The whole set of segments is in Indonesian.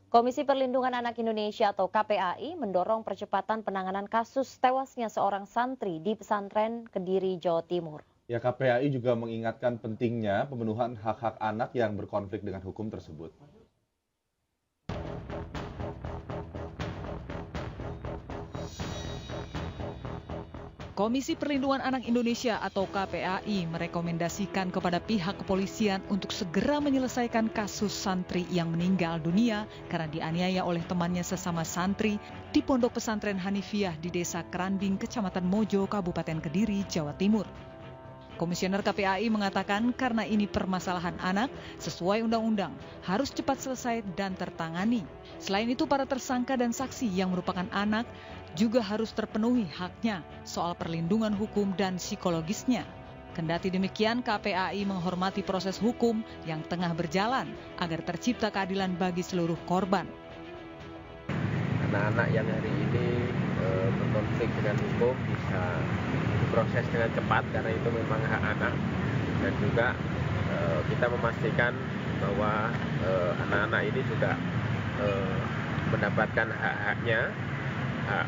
Komisi Perlindungan Anak Indonesia atau KPAI mendorong percepatan penanganan kasus tewasnya seorang santri di pesantren Kediri, Jawa Timur. Ya, KPAI juga mengingatkan pentingnya pemenuhan hak-hak anak yang berkonflik dengan hukum tersebut. Komisi Perlindungan Anak Indonesia atau KPAI merekomendasikan kepada pihak kepolisian untuk segera menyelesaikan kasus santri yang meninggal dunia karena dianiaya oleh temannya sesama santri di Pondok Pesantren Hanifiyah di Desa Keranding, Kecamatan Mojo, Kabupaten Kediri, Jawa Timur. Komisioner KPAI mengatakan karena ini permasalahan anak, sesuai undang-undang, harus cepat selesai dan tertangani. Selain itu, para tersangka dan saksi yang merupakan anak juga harus terpenuhi haknya soal perlindungan hukum dan psikologisnya. Kendati demikian, KPAI menghormati proses hukum yang tengah berjalan agar tercipta keadilan bagi seluruh korban. Anak-anak yang hari ini berkonflik dengan hukum bisa diproses dengan cepat karena itu memang hak anak, dan juga kita memastikan bahwa anak-anak ini juga mendapatkan hak-haknya, hak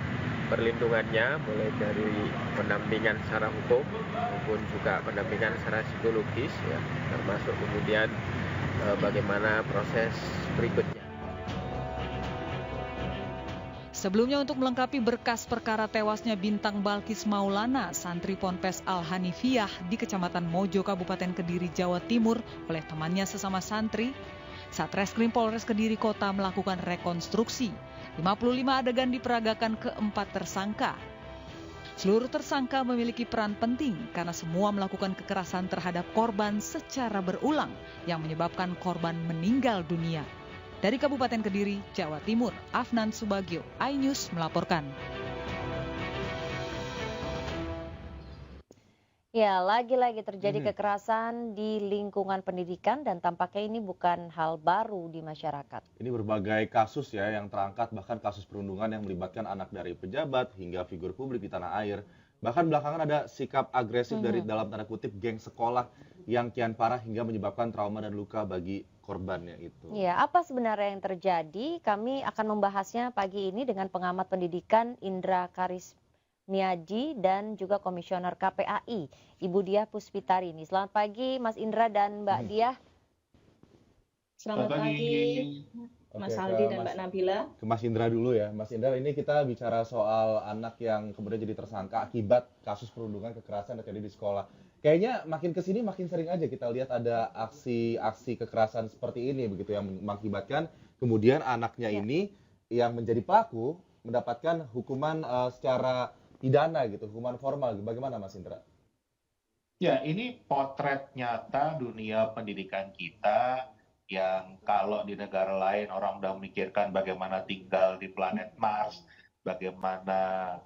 perlindungannya, mulai dari pendampingan secara hukum maupun juga pendampingan secara psikologis, ya, termasuk kemudian bagaimana proses berikutnya. Sebelumnya, untuk melengkapi berkas perkara tewasnya Bintang Balkis Maulana, santri Ponpes Al-Hanifiyah di Kecamatan Mojo, Kabupaten Kediri, Jawa Timur oleh temannya sesama santri, Satreskrim Polres Kediri Kota melakukan rekonstruksi. 55 adegan diperagakan ke 4 tersangka. Seluruh tersangka memiliki peran penting karena semua melakukan kekerasan terhadap korban secara berulang yang menyebabkan korban meninggal dunia. Dari Kabupaten Kediri, Jawa Timur, Afnan Subagio, iNews melaporkan. Ya, lagi-lagi terjadi kekerasan di lingkungan pendidikan dan tampaknya ini bukan hal baru di masyarakat. Ini berbagai kasus ya yang terangkat, bahkan kasus perundungan yang melibatkan anak dari pejabat hingga figur publik di tanah air. Bahkan belakangan ada sikap agresif dari dalam tanda kutip geng sekolah yang kian parah hingga menyebabkan trauma dan luka bagi korbannya itu. Ya, apa sebenarnya yang terjadi? Kami akan membahasnya pagi ini dengan pengamat pendidikan Indra Karismiaji dan juga Komisioner KPAI, Ibu Diah Puspitarini. Selamat pagi Mas Indra dan Mbak Diah. Selamat pagi, Mas Aldi dan Mbak Nabila. Ke Mas Indra dulu ya. Mas Indra, ini kita bicara soal anak yang kemudian jadi tersangka akibat kasus perundungan kekerasan yang terjadi di sekolah. Kayaknya makin kesini makin sering aja kita lihat ada aksi-aksi kekerasan seperti ini begitu yang mengakibatkan kemudian anaknya ini yang menjadi pelaku mendapatkan hukuman secara pidana gitu, hukuman formal. Bagaimana Mas Indra? Ya, ini potret nyata dunia pendidikan kita yang kalau di negara lain orang udah memikirkan bagaimana tinggal di planet Mars, bagaimana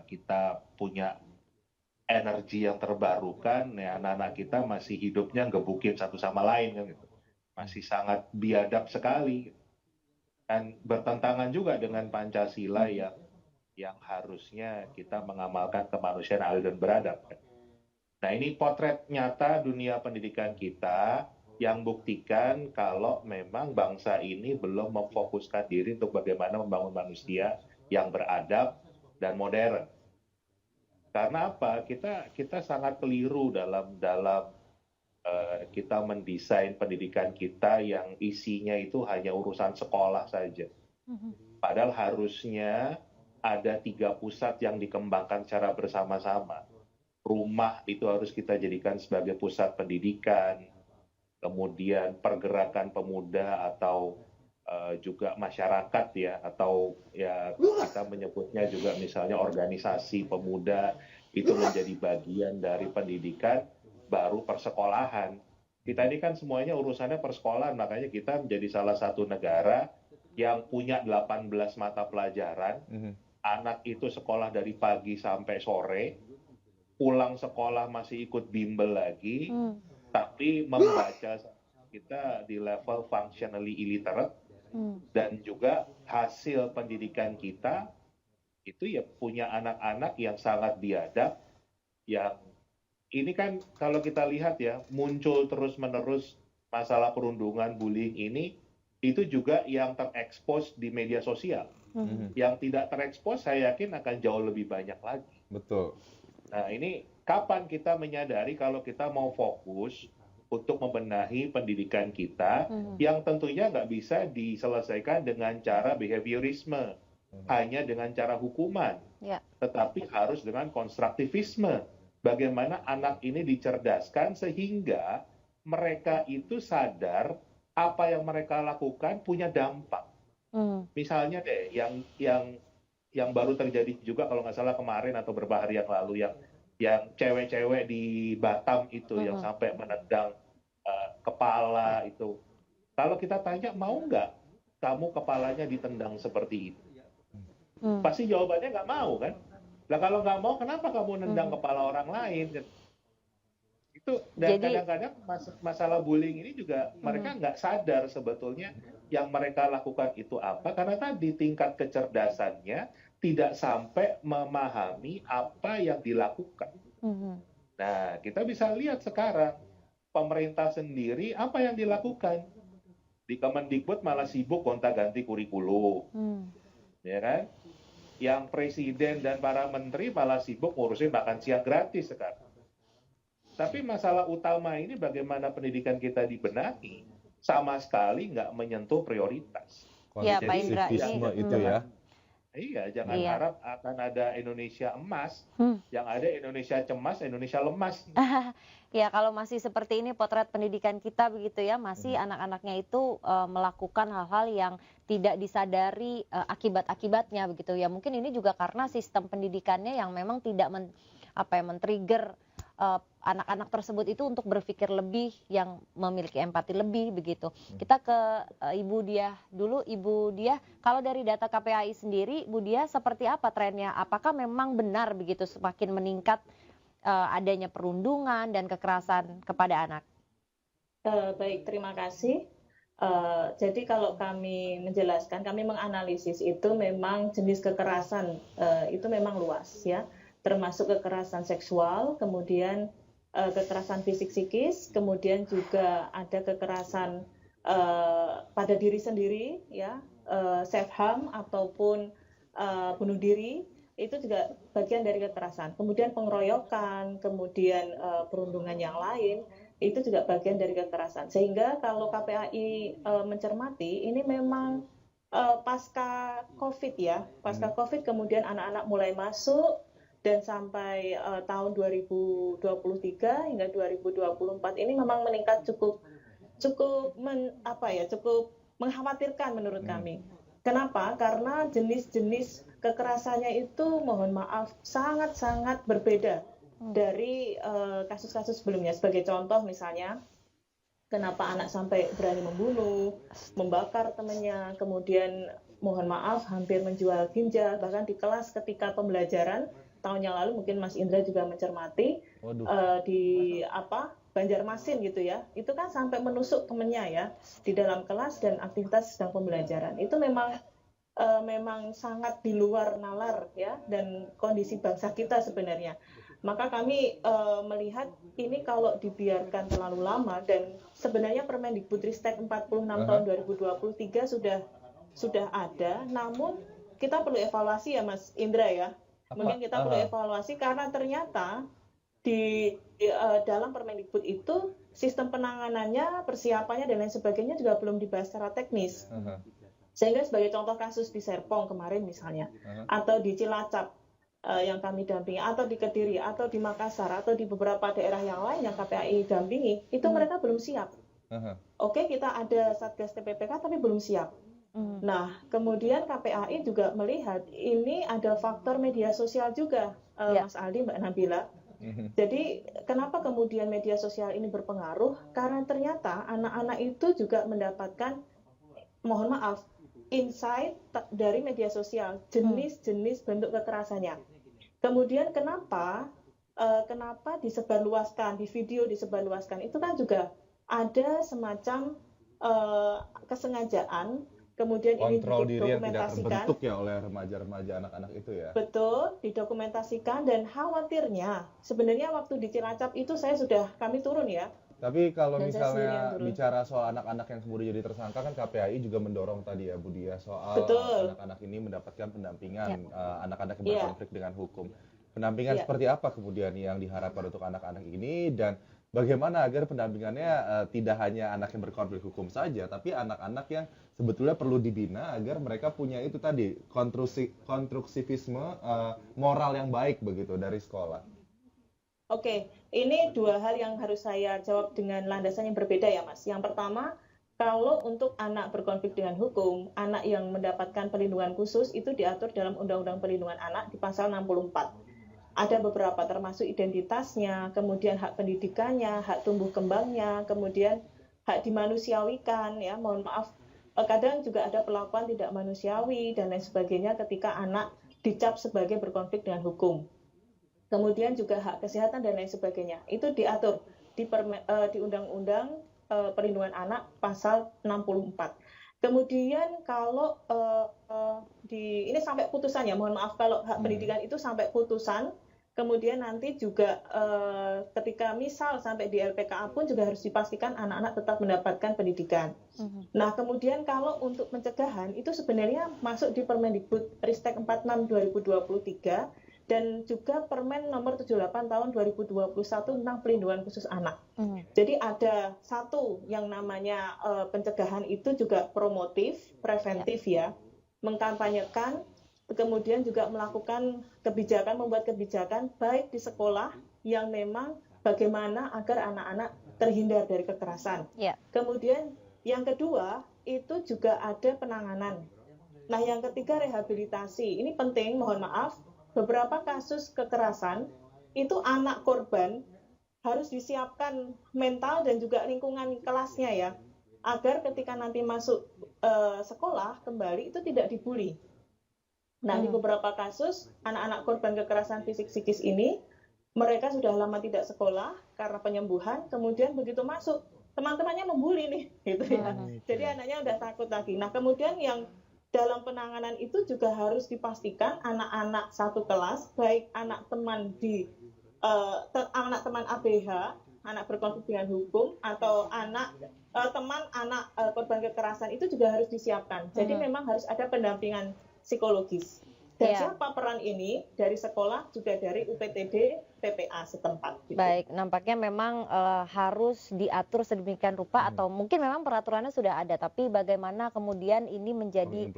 kita punya energi yang terbarukan, ya anak-anak kita masih hidupnya gebukin satu sama lain kan gitu. Masih sangat biadab sekali. Dan bertentangan juga dengan Pancasila yang harusnya kita mengamalkan kemanusiaan adil dan beradab. Nah, ini potret nyata dunia pendidikan kita yang buktikan kalau memang bangsa ini belum memfokuskan diri untuk bagaimana membangun manusia yang beradab dan modern. Karena apa? Kita sangat keliru dalam kita mendesain pendidikan kita yang isinya itu hanya urusan sekolah saja. Padahal harusnya ada 3 pusat yang dikembangkan secara bersama-sama. Rumah itu harus kita jadikan sebagai pusat pendidikan, kemudian pergerakan pemuda atau juga masyarakat ya, atau ya kita menyebutnya juga misalnya organisasi pemuda, itu menjadi bagian dari pendidikan, baru persekolahan. Kita ini kan semuanya urusannya persekolahan, makanya kita menjadi salah satu negara yang punya 18 mata pelajaran. Anak itu sekolah dari pagi sampai sore, pulang sekolah masih ikut bimbel lagi, tapi membaca kita di level functionally illiterate, dan juga hasil pendidikan kita itu ya punya anak-anak yang sangat biadab, yang ini kan kalau kita lihat ya muncul terus-menerus masalah perundungan, bullying ini itu juga yang terekspos di media sosial. Yang tidak terekspos saya yakin akan jauh lebih banyak lagi. Betul. Nah, ini kapan kita menyadari kalau kita mau fokus untuk membenahi pendidikan kita yang tentunya nggak bisa diselesaikan dengan cara behaviorisme, hanya dengan cara hukuman, tetapi harus dengan konstruktivisme. Bagaimana anak ini dicerdaskan sehingga mereka itu sadar apa yang mereka lakukan punya dampak. Misalnya deh, yang baru terjadi juga kalau nggak salah kemarin atau beberapa hari yang lalu, yang cewek-cewek di Batam itu yang sampai menendang kepala itu. Kalau kita tanya, mau nggak kamu kepalanya ditendang seperti itu? Pasti jawabannya nggak mau kan? Nah kalau nggak mau, kenapa kamu nendang kepala orang lain? Itu, dan kadang-kadang masalah bullying ini juga mereka nggak sadar sebetulnya yang mereka lakukan itu apa, karena tadi tingkat kecerdasannya tidak sampai memahami apa yang dilakukan. Nah, kita bisa lihat sekarang pemerintah sendiri apa yang dilakukan. Di Kemendikbud malah sibuk gonta-ganti kurikulum, ya kan? Yang presiden dan para menteri malah sibuk ngurusin makan siang gratis sekarang. Tapi masalah utama ini bagaimana pendidikan kita dibenahi sama sekali nggak menyentuh prioritas. Ya, Pak Indra, itu ya. Iya, jangan harap akan ada Indonesia emas, yang ada Indonesia cemas, Indonesia lemas. Ya, kalau masih seperti ini potret pendidikan kita begitu ya, masih anak-anaknya itu melakukan hal-hal yang tidak disadari akibat-akibatnya begitu ya. Mungkin ini juga karena sistem pendidikannya yang memang tidak men-trigger anak-anak tersebut itu untuk berpikir lebih, yang memiliki empati lebih begitu. Kita ke Ibu Diah dulu. Ibu Diah, kalau dari data KPAI sendiri, Bu Diah, seperti apa trennya? Apakah memang benar begitu semakin meningkat adanya perundungan dan kekerasan kepada anak? Baik, terima kasih. Jadi kalau kami menjelaskan, kami menganalisis itu memang jenis kekerasan itu memang luas ya. Termasuk kekerasan seksual, kemudian kekerasan fisik psikis, kemudian juga ada kekerasan pada diri sendiri, ya, self harm ataupun bunuh diri, itu juga bagian dari kekerasan. Kemudian pengeroyokan, kemudian perundungan yang lain, itu juga bagian dari kekerasan. Sehingga kalau KPAI mencermati, ini memang pasca COVID ya, pasca COVID kemudian anak-anak mulai masuk. Dan sampai tahun 2023 hingga 2024 ini memang meningkat cukup mengkhawatirkan menurut kami. Kenapa? Karena jenis-jenis kekerasannya itu mohon maaf sangat-sangat berbeda dari kasus-kasus sebelumnya. Sebagai contoh misalnya, kenapa anak sampai berani membunuh, membakar temannya, kemudian mohon maaf hampir menjual ginjal, bahkan di kelas ketika pembelajaran tahun yang lalu mungkin Mas Indra juga mencermati di Banjarmasin gitu ya, itu kan sampai menusuk temennya ya di dalam kelas dan aktivitas sedang pembelajaran. Itu memang sangat di luar nalar ya dan kondisi bangsa kita sebenarnya. Maka kami melihat ini kalau dibiarkan terlalu lama, dan sebenarnya Permendikbudristek 46 tahun 2023 sudah ada, namun kita perlu evaluasi ya Mas Indra ya. Mungkin kita perlu evaluasi karena ternyata di dalam Permendikbud itu sistem penanganannya, persiapannya dan lain sebagainya juga belum dibahas secara teknis. Sehingga sebagai contoh kasus di Serpong kemarin misalnya, atau di Cilacap yang kami dampingi, atau di Kediri, atau di Makassar, atau di beberapa daerah yang lain yang KPAI dampingi, itu mereka belum siap. Oke, kita ada Satgas TPPK tapi belum siap. Nah, kemudian KPAI juga melihat ini ada faktor media sosial juga, Mas Aldi, Mbak Nabila. Jadi, kenapa kemudian media sosial ini berpengaruh? Karena ternyata anak-anak itu juga mendapatkan, mohon maaf, insight dari media sosial, jenis-jenis bentuk kekerasannya. Kemudian kenapa disebarluaskan, di video disebarluaskan, itu kan juga ada semacam kesengajaan. Kemudian kontrol ini diri yang tidak didokumentasikan terbentuk ya oleh remaja-remaja anak-anak itu ya. Betul, didokumentasikan, dan khawatirnya sebenarnya waktu di Cilacap itu kami turun ya, Tapi kalau dan saya sendiri yang misalnya turun. bicara soal anak-anak yang kemudian jadi tersangka kan KPAI juga mendorong tadi ya Bu Dia soal Betul. anak-anak ini mendapatkan pendampingan anak-anak yang Iya. berkonflik dengan hukum. Pendampingan Iya. seperti apa kemudian yang diharapkan untuk anak-anak ini dan bagaimana agar pendampingannya tidak hanya anak yang berkonflik hukum saja tapi anak-anak yang sebetulnya perlu dibina agar mereka punya itu tadi konstruksivisme moral yang baik begitu dari sekolah. Oke, ini dua hal yang harus saya jawab dengan landasan yang berbeda ya Mas. Yang pertama, kalau untuk anak berkonflik dengan hukum, anak yang mendapatkan perlindungan khusus itu diatur dalam Undang-Undang Perlindungan Anak di pasal 64. Ada beberapa termasuk identitasnya, kemudian hak pendidikannya, hak tumbuh kembangnya, kemudian hak dimanusiawikan ya, mohon maaf. Kadang juga ada perlakuan tidak manusiawi dan lain sebagainya ketika anak dicap sebagai berkonflik dengan hukum. Kemudian juga hak kesehatan dan lain sebagainya. Itu diatur di Undang-Undang Perlindungan Anak pasal 64. Kemudian kalau ini sampai putusan ya, mohon maaf kalau hak pendidikan itu sampai putusan, kemudian nanti juga ketika misal sampai di LPKA pun juga harus dipastikan anak-anak tetap mendapatkan pendidikan. Nah, kemudian kalau untuk pencegahan itu sebenarnya masuk di Permendikbud Ristek 46 2023 dan juga Permen nomor 78 tahun 2021 tentang pelindungan khusus anak. Jadi ada satu yang namanya pencegahan itu juga promotif, preventif ya, mengkampanyekan, kemudian juga melakukan kebijakan, membuat kebijakan baik di sekolah yang memang bagaimana agar anak-anak terhindar dari kekerasan. Kemudian yang kedua itu juga ada penanganan. Nah, yang ketiga rehabilitasi. Ini penting, mohon maaf. Beberapa kasus kekerasan itu anak korban harus disiapkan mental dan juga lingkungan kelasnya ya, agar ketika nanti masuk sekolah kembali itu tidak dibully. Nah, di beberapa kasus anak-anak korban kekerasan fisik psikis ini mereka sudah lama tidak sekolah karena penyembuhan, kemudian begitu masuk teman-temannya membuli nih, gitu ya. Jadi anaknya udah takut lagi. Nah, kemudian yang dalam penanganan itu juga harus dipastikan anak-anak satu kelas, baik anak teman anak teman ABH, anak berkonflik dengan hukum, atau teman anak korban kekerasan itu juga harus disiapkan. Jadi memang harus ada pendampingan psikologis. Dan siapa peran ini dari sekolah juga dari UPTD PPA setempat. Gitu. Baik, nampaknya memang harus diatur sedemikian rupa atau mungkin memang peraturannya sudah ada, tapi bagaimana kemudian ini menjadi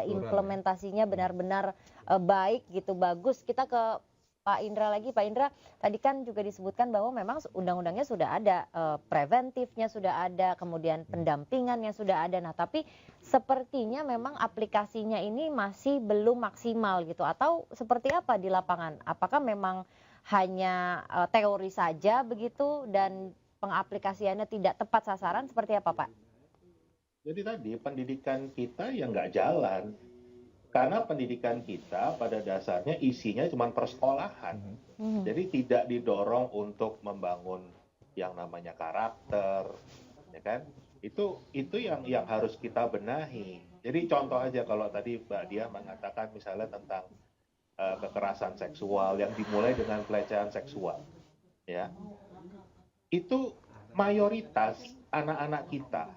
implementasinya benar-benar baik gitu, bagus. Kita ke Pak Indra lagi. Pak Indra, tadi kan juga disebutkan bahwa memang undang-undangnya sudah ada, preventifnya sudah ada, kemudian pendampingannya sudah ada. Nah, tapi sepertinya memang aplikasinya ini masih belum maksimal gitu, atau seperti apa di lapangan? Apakah memang hanya teori saja begitu dan pengaplikasiannya tidak tepat sasaran, seperti apa Pak? Jadi tadi pendidikan kita yang nggak jalan. Karena pendidikan kita pada dasarnya isinya cuma persekolahan. Jadi tidak didorong untuk membangun yang namanya karakter, ya kan? Itu yang harus kita benahi. Jadi contoh aja kalau tadi Mbak Dia mengatakan misalnya tentang kekerasan seksual yang dimulai dengan pelecehan seksual, ya. Itu mayoritas anak-anak kita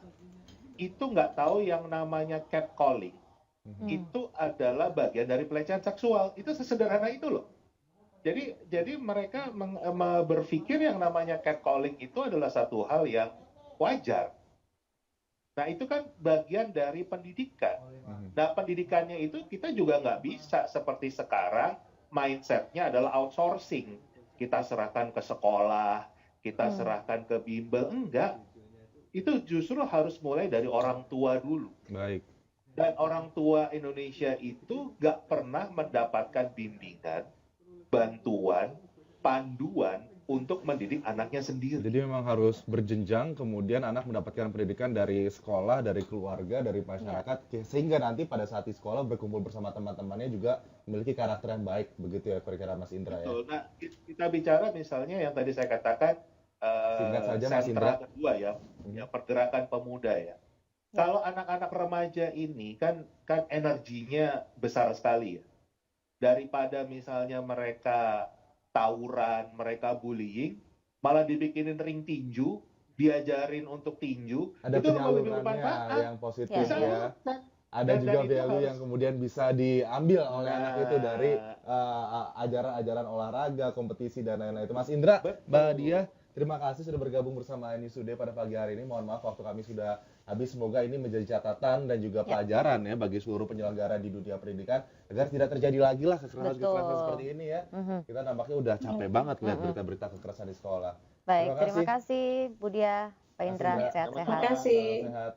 itu nggak tahu yang namanya catcalling. Itu adalah bagian dari pelecehan seksual. Itu sesederhana itu loh. Jadi mereka berpikir yang namanya catcalling itu adalah satu hal yang wajar. Nah, itu kan bagian dari pendidikan. Nah, pendidikannya itu kita juga nggak bisa seperti sekarang mindsetnya adalah outsourcing. Kita serahkan ke sekolah, kita serahkan ke bimbel. Enggak. Itu justru harus mulai dari orang tua dulu. Baik. Dan orang tua Indonesia itu nggak pernah mendapatkan bimbingan, bantuan, panduan untuk mendidik anaknya sendiri. Jadi memang harus berjenjang, kemudian anak mendapatkan pendidikan dari sekolah, dari keluarga, dari masyarakat, sehingga nanti pada saat di sekolah berkumpul bersama teman-temannya juga memiliki karakter yang baik, begitu ya kira-kira Mas Indra. Betul. Ya. Nah, kita bicara misalnya yang tadi saya katakan, singkat saja Mas Indra. Kedua ya, pergerakan pemuda ya. Kalau anak-anak remaja ini kan energinya besar sekali ya. Daripada misalnya mereka tawuran, mereka bullying, malah dibikinin ring tinju, diajarin untuk tinju, Ada itu memang lebih penyalurannya bermanfaat. yang positif Ya, Bisa ya. bermanfaat. Ada Dan juga itu value harus- yang kemudian bisa diambil oleh anak itu dari Nah. ajaran-ajaran olahraga, kompetisi dan lain-lain itu. Mas Indra, Betul. Mbak Diah, terima kasih sudah bergabung bersama News Today pada pagi hari ini. Mohon maaf waktu kami sudah habis. Semoga ini menjadi catatan dan juga pelajaran ya bagi seluruh penyelenggara di dunia pendidikan agar tidak terjadi lagi lah kekerasan-kekerasan Betul. seperti ini ya. Kita nampaknya udah capek banget lihat berita-berita kekerasan di sekolah. Baik, terima kasih Bu Dia, Pak Mas Indra, Indra. sehat-sehat. Terima kasih. Sehat.